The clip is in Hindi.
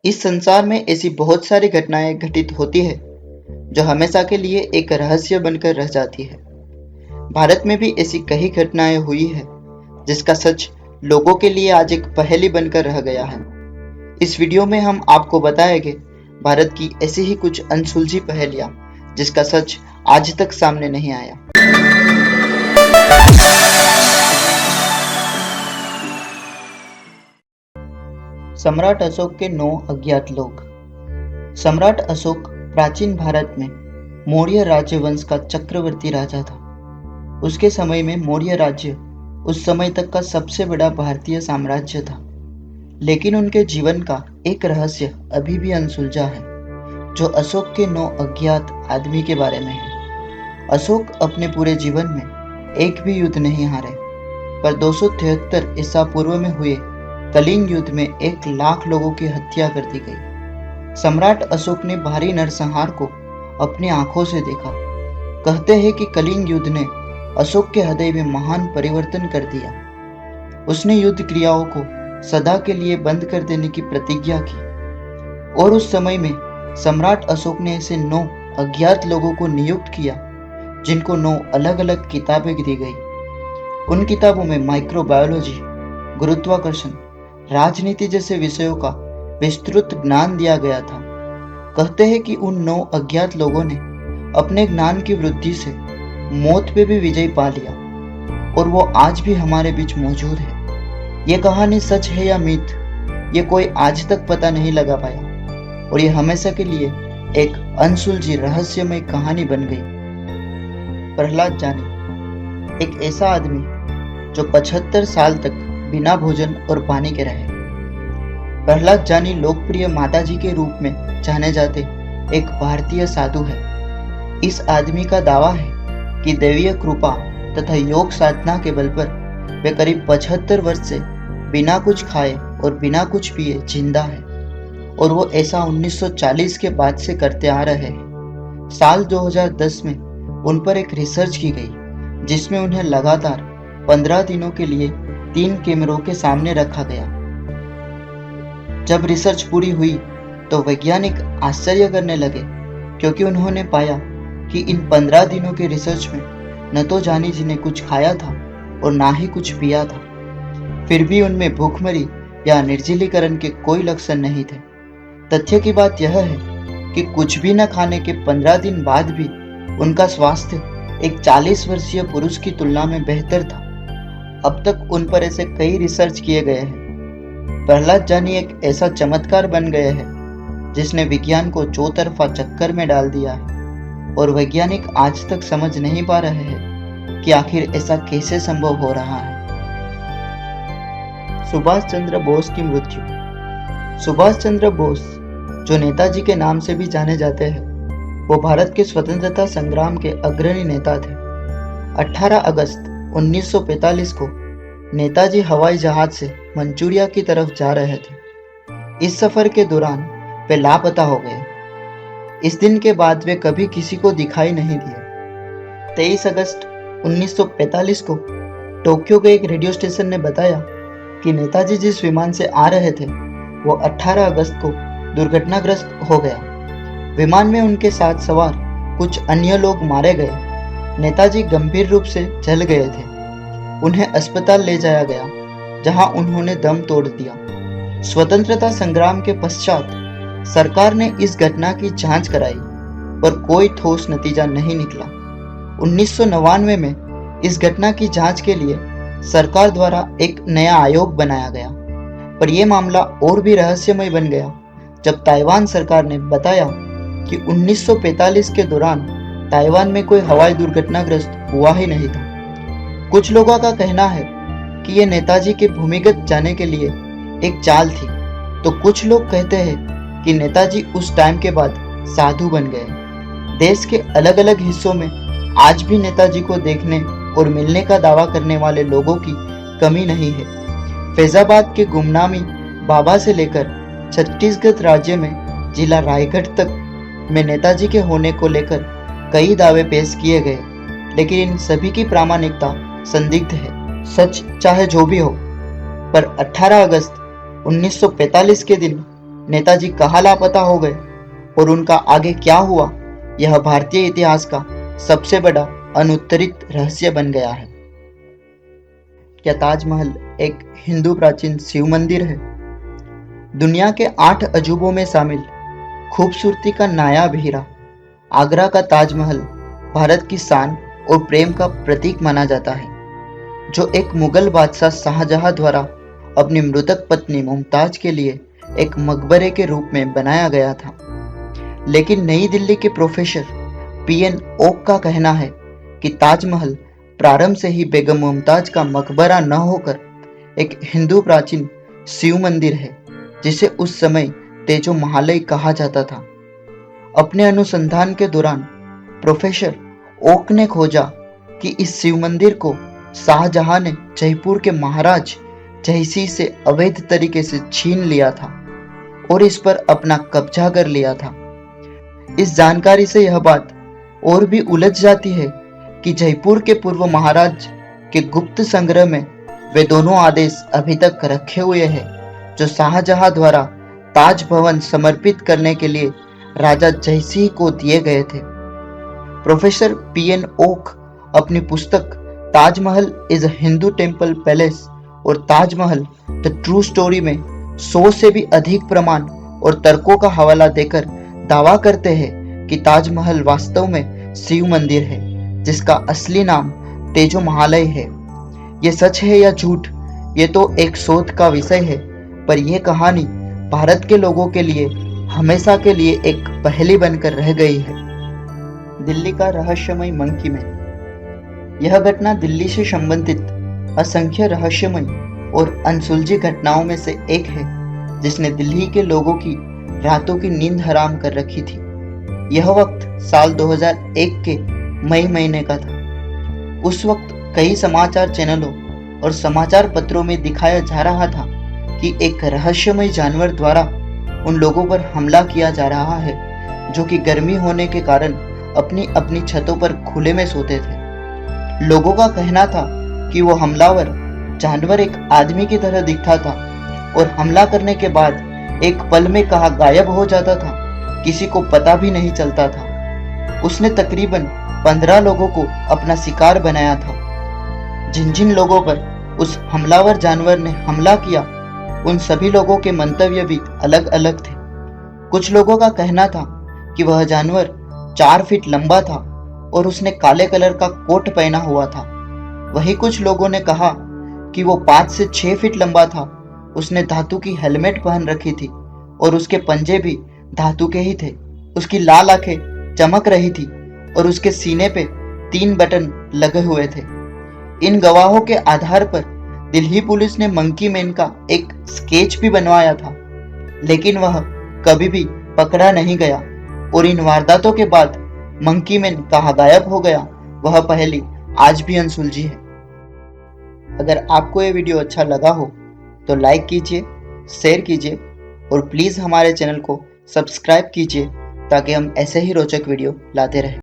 इस संसार में ऐसी बहुत सारी घटनाएं घटित होती है जो हमेशा के लिए एक रहस्य बनकर रह जाती है। भारत में भी ऐसी कई घटनाएं हुई है जिसका सच लोगों के लिए आज एक पहेली बनकर रह गया है। इस वीडियो में हम आपको बताएंगे भारत की ऐसी ही कुछ अनसुलझी पहेलियां जिसका सच आज तक सामने नहीं आया। सम्राट अशोक के 9 अज्ञात लोग। सम्राट अशोक प्राचीन भारत में मौर्य राज्यवंश का चक्रवर्ती राजा था। उसके समय में मौर्य राज्य उस समय तक का सबसे बड़ा भारतीय साम्राज्य था। लेकिन उनके जीवन का एक रहस्य अभी भी अनसुलझा है जो अशोक के 9 अज्ञात आदमी के बारे में है। अशोक अपने पूरे जीवन में एक भी युद्ध नहीं हारे, पर 273 ईसा पूर्व में हुए कलिंग युद्ध में 1 लाख लोगों की हत्या कर दी गई। सम्राट अशोक ने भारी नरसंहार को अपनी आंखों से देखा। कहते हैं कि कलिंग युद्ध ने अशोक के हृदय में महान परिवर्तन कर दिया। उसने युद्ध क्रियाओं को सदा के लिए बंद कर देने की प्रतिज्ञा की और उस समय में सम्राट अशोक ने ऐसे 9 अज्ञात लोगों को नियुक्त किया जिनको 9 अलग अलग किताबें दी गई। उन किताबों में माइक्रोबायोलॉजी, गुरुत्वाकर्षण, राजनीति जैसे विषयों का विस्तृत ज्ञान दिया गया था। कहते हैं कि उन 9 अज्ञात लोगों ने अपने ज्ञान की वृद्धि से मौत पे भी विजय पा लिया और वो आज भी हमारे बीच मौजूद है। ये कहानी सच है या मिथ, ये कोई आज तक पता नहीं लगा पाया और ये हमेशा के लिए एक अनसुलझी रहस्यमय कहानी बन गई। प्रहलाद जानी एक ऐसा आदमी जो 75 साल तक बिना भोजन और पानी के रहे। प्रहलाद जानी लोकप्रिय माताजी के रूप में जाने जाते एक भारतीय साधु है। इस आदमी का दावा है कि दैवीय कृपा तथा योग साधना के बल पर वे करीब 75 वर्ष से बिना कुछ खाए और बिना कुछ पिए जिंदा है और वो ऐसा 1940 के बाद से करते आ रहे हैं। साल 2010 में उन पर एक रिसर्च की गई जिसमें उन्हें लगातार 15 दिनों के लिए 3 कैमरों के सामने रखा गया। जब रिसर्च पूरी हुई तो वैज्ञानिक आश्चर्य करने लगे क्योंकि उन्होंने पाया कि इन 15 दिनों के रिसर्च में न तो जानी जी ने कुछ खाया था और ना ही कुछ पिया था। फिर भी उनमें भूखमरी या निर्जलीकरण के कोई लक्षण नहीं थे। तथ्य की बात यह है कि कुछ भी न खाने के 15 दिन बाद भी उनका स्वास्थ्य एक 40 वर्षीय पुरुष की तुलना में बेहतर था। अब तक उन पर ऐसे कई रिसर्च किए गए हैं। प्रहलाद जानी एक ऐसा चमत्कार बन गए हैं जिसने विज्ञान को चौतरफा चक्कर में डाल दिया है और वैज्ञानिक आज तक समझ नहीं पा रहे हैं कि आखिर ऐसा कैसे संभव हो रहा है। सुभाष चंद्र बोस की मृत्यु। सुभाष चंद्र बोस, जो नेताजी के नाम से भी जाने जाते हैं, वो भारत के स्वतंत्रता संग्राम के अग्रणी नेता थे। 18 अगस्त 1945 को नेताजी हवाई जहाज से मंचूरिया की तरफ जा रहे थे। इस सफर के दौरान वे लापता हो गए। इस दिन के बाद वे कभी किसी को दिखाई नहीं दिए। 23 अगस्त 1945 को टोक्यो के एक रेडियो स्टेशन ने बताया कि नेताजी जिस विमान से आ रहे थे वो 18 अगस्त को दुर्घटनाग्रस्त हो गया। विमान में उनके साथ सवार कुछ अन्य लोग मारे गए। नेताजी गंभीर रूप से जल गए थे। उन्हें अस्पताल ले जाया गया जहां उन्होंने दम तोड़ दिया। स्वतंत्रता संग्राम के पश्चात सरकार ने इस घटना की जांच कराई पर कोई ठोस नतीजा नहीं निकला। 1999 में इस घटना की जांच के लिए सरकार द्वारा एक नया आयोग बनाया गया, पर यह मामला और भी रहस्यमय बन गया जब ताइवान सरकार ने बताया कि 1945 के दौरान ताइवान में कोई हवाई दुर्घटनाग्रस्त हुआ ही नहीं था। कुछ लोगों का कहना है कि यह नेताजी के भूमिगत जाने के लिए एक चाल थी, तो कुछ लोग कहते हैं कि नेताजी उस टाइम के बाद साधु बन गए। देश के अलग अलग हिस्सों में आज भी नेताजी को देखने और मिलने का दावा करने वाले लोगों की कमी नहीं है। फैजाबाद के गुमनामी बाबा से लेकर छत्तीसगढ़ राज्य में जिला रायगढ़ तक में नेताजी के होने को लेकर कई दावे पेश किए गए, लेकिन इन सभी की प्रामाणिकता संदिग्ध है। सच चाहे जो भी हो, पर 18 अगस्त 1945 के दिन नेताजी कहाँ लापता हो गए और उनका आगे क्या हुआ, यह भारतीय इतिहास का सबसे बड़ा अनुत्तरित रहस्य बन गया है। क्या ताजमहल एक हिंदू प्राचीन शिव मंदिर है? दुनिया के 8 अजूबों में शामिल खूबसूरती का नायाब हीरा आगरा का ताजमहल भारत की शान और प्रेम का प्रतीक माना जाता है, जो एक मुगल बादशाह शाहजहां द्वारा अपनी मृतक पत्नी मुमताज के लिए एक मकबरे के रूप में बनाया गया था। लेकिन नई दिल्ली के प्रोफेसर पीएन ओक का कहना है कि ताजमहल प्रारंभ से ही बेगम मुमताज का मकबरा न होकर एक हिंदू प्राचीन शिव मंदिर है, जिसे उस समय तेजो महालय कहा जाता था। अपने अनुसंधान के दौरान प्रोफेसर ओक ने खोजा कि इस शिव मंदिर को शाहजहां ने जयपुर के महाराज जयसिंह से अवैध तरीके से छीन लिया था और इस पर अपना कब्जा कर लिया था। इस जानकारी से यह बात और भी उलझ जाती है कि जयपुर के पूर्व महाराज के गुप्त संग्रह में वे दोनों आदेश अभी तक रखे हुए हैं, जो शाहजहां द्वारा ताज भवन समर्पित करने के लिए राजा जयसिंह को दिए गए थे। प्रोफेसर पीएन ओक अपनी पुस्तक Taj Mahal is a Hindu temple palace और ताजमहल द ट्रू स्टोरी में 100 से भी अधिक प्रमाण और तर्कों का हवाला देकर दावा करते हैं कि ताजमहल वास्तव में शिव मंदिर है, जिसका असली नाम तेजो महालय है। ये सच है या झूठ, ये तो एक शोध का विषय है, पर यह कहानी भारत के लोगों के लिए हमेशा के लिए एक पहेली बनकर रह गई है। दिल्ली का रहस्यमय मंकी मैन। यह घटना दिल्ली से संबंधित असंख्य रहस्यमय और अनसुलझी घटनाओं में से एक है, जिसने दिल्ली के लोगों की रातों की नींद हराम कर रखी थी। यह वक्त साल 2001 के मई महीने का था। उस वक्त कई समाचार चैनलों और समाचार पत्रों में दिखाया जा रहा था कि एक रहस्यमय जानवर द्वारा उन लोगों पर हमला किया जा रहा है, जो कि गर्मी होने के कारण अपनी अपनी छतों पर खुले में सोते थे। लोगों का कहना था कि वो हमलावर जानवर एक आदमी की तरह दिखता था और हमला करने के बाद एक पल में कहाँ गायब हो जाता था, किसी को पता भी नहीं चलता था। उसने तकरीबन 15 लोगों को अपना शिकार बनाया था। जिन जिन लोगों पर उस हमलावर जानवर ने हमला किया, उन सभी लोगों के मंतव्य भी अलग अलग थे। कुछ लोगों का कहना था कि वह जानवर 4 फीट लंबा था और उसने काले कलर का कोट पहना हुआ था। वहीं कुछ लोगों ने कहा कि वो 5 से 6 फीट लंबा था, उसने धातु की हेलमेट पहन रखी थी और उसके पंजे भी धातु के ही थे। उसकी लाल आंखें चमक रही थी और उसके सीने पे 3 बटन लगे हुए थे। इन गवाहों के आधार पर दिल्ली पुलिस ने मंकी मैन का एक स्केच भी बनवाया था, लेकिन वह कभी भी पकड़ा नहीं गया और इन वारदातों के बाद मंकी मैन कहाँ गायब हो गया, वह पहेली आज भी अनसुलझी है। अगर आपको ये वीडियो अच्छा लगा हो तो लाइक कीजिए, शेयर कीजिए और प्लीज़ हमारे चैनल को सब्सक्राइब कीजिए, ताकि हम ऐसे ही रोचक वीडियो लाते रहें।